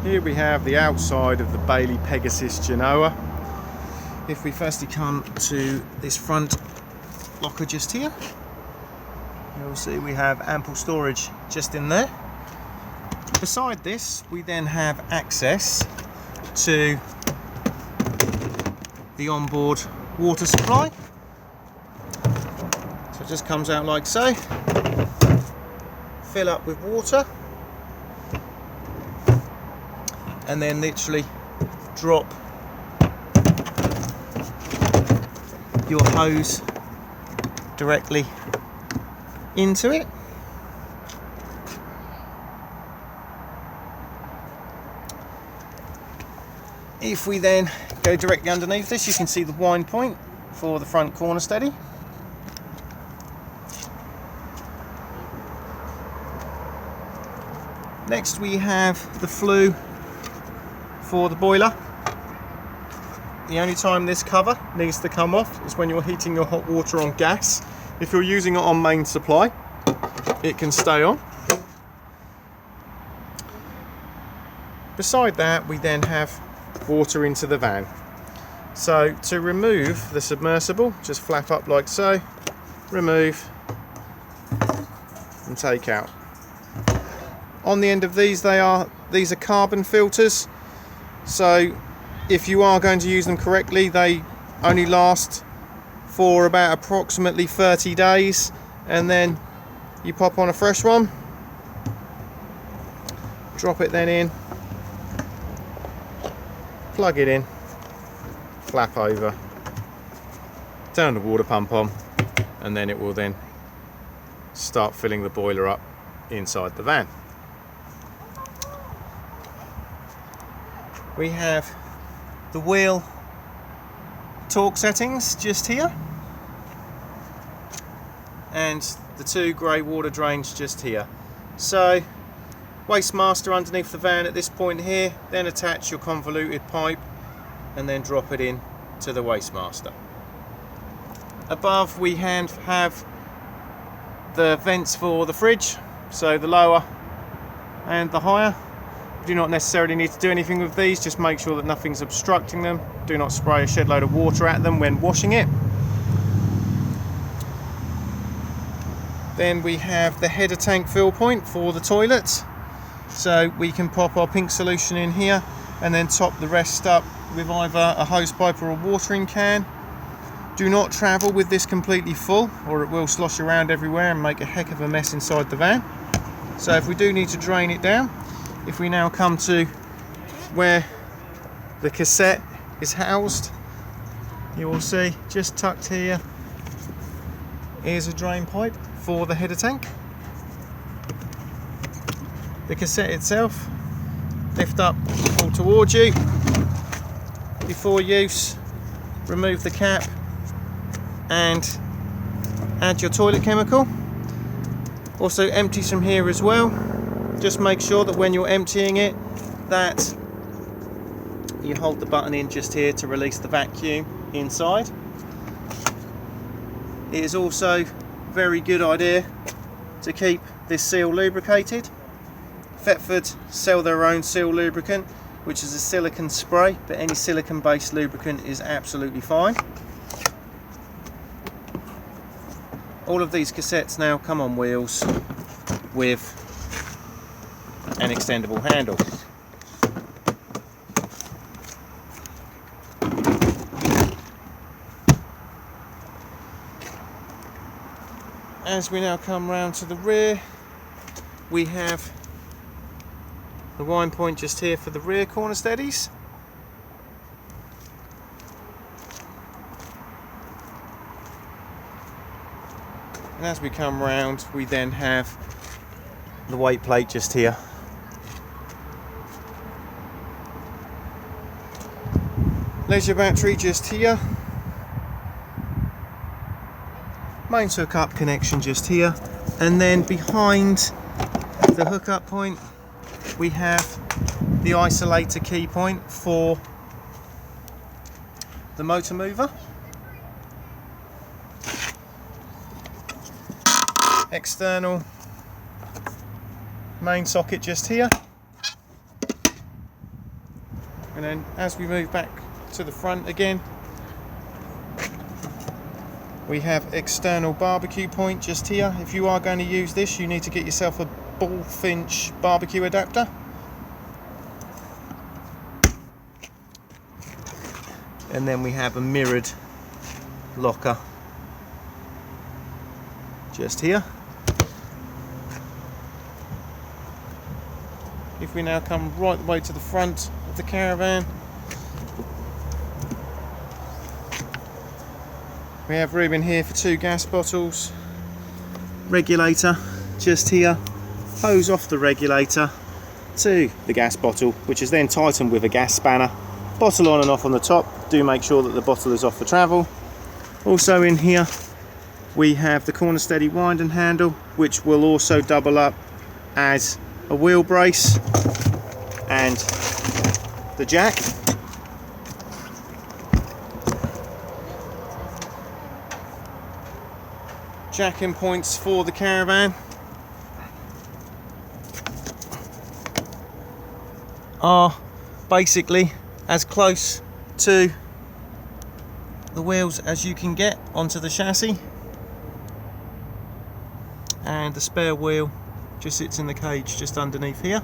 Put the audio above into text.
Here we have the outside of the Bailey Pegasus Genoa. If we firstly come to this front locker just here, you'll see we have ample storage just in there. Beside this, we then have access to the onboard water supply. So it just comes out like so. Fill up with water and then literally drop your hose directly into it. If we then go directly underneath this, you can see the wind point for the front corner steady. Next we have the flue for the boiler. The only time this cover needs to come off is when you're heating your hot water on gas. If you're using it on main supply, it can stay on. Beside that, we then have water into the van. So to remove the submersible, just flap up like so, remove and take out. On the end of these, these are carbon filters, so if you are going to use them correctly, they only last for about approximately 30 days, and then you pop on a fresh one, drop it then in, plug it in, flap over, turn the water pump on, and then it will then start filling the boiler up inside the van. We have the wheel torque settings just here, and the two grey water drains just here. So waste master underneath the van at this point here, then attach your convoluted pipe and then drop it in to the waste master. Above we have the vents for the fridge, so the lower and the higher. You do not necessarily need to do anything with these, just make sure that nothing's obstructing them. Do not spray a shed load of water at them when washing it. Then we have the header tank fill point for the toilets. So we can pop our pink solution in here and then top the rest up with either a hose pipe or a watering can. Do not travel with this completely full, or it will slosh around everywhere and make a heck of a mess inside the van. So if we do need to drain it down, if we now come to where the cassette is housed, you will see just tucked here is a drain pipe for the header tank. The cassette itself, lift up, pull towards you. Before use, remove the cap and add your toilet chemical. Also empties from here as well. Just make sure that when you're emptying it, that you hold the button in just here to release the vacuum inside. It is also a very good idea to keep this seal lubricated. Thetford sell their own seal lubricant, which is a silicone spray, but any silicone based lubricant is absolutely fine. All of these cassettes now come on wheels with an extendable handle. As we now come round to the rear, we have the wind point just here for the rear corner steadies. And as we come round, we then have the weight plate just here. Leisure battery just here. Mains hookup connection just here. And then behind the hookup point, we have the isolator key point for the motor mover. External main socket just here. And then as we move back to the front again, we have external barbecue point just here. If you are going to use this, you need to get yourself a bullfinch barbecue adapter. And then we have a mirrored locker just here. If we now come right the way to the front of the caravan, we have room in here for 2 gas bottles, regulator just here, hose off the regulator to the gas bottle, which is then tightened with a gas spanner, bottle on and off on the top. Do make sure that the bottle is off for travel. Also in here we have the corner steady winding handle, which will also double up as a wheel brace, and the jack. Jacking points for the caravan are basically as close to the wheels as you can get onto the chassis, and the spare wheel just sits in the cage just underneath here.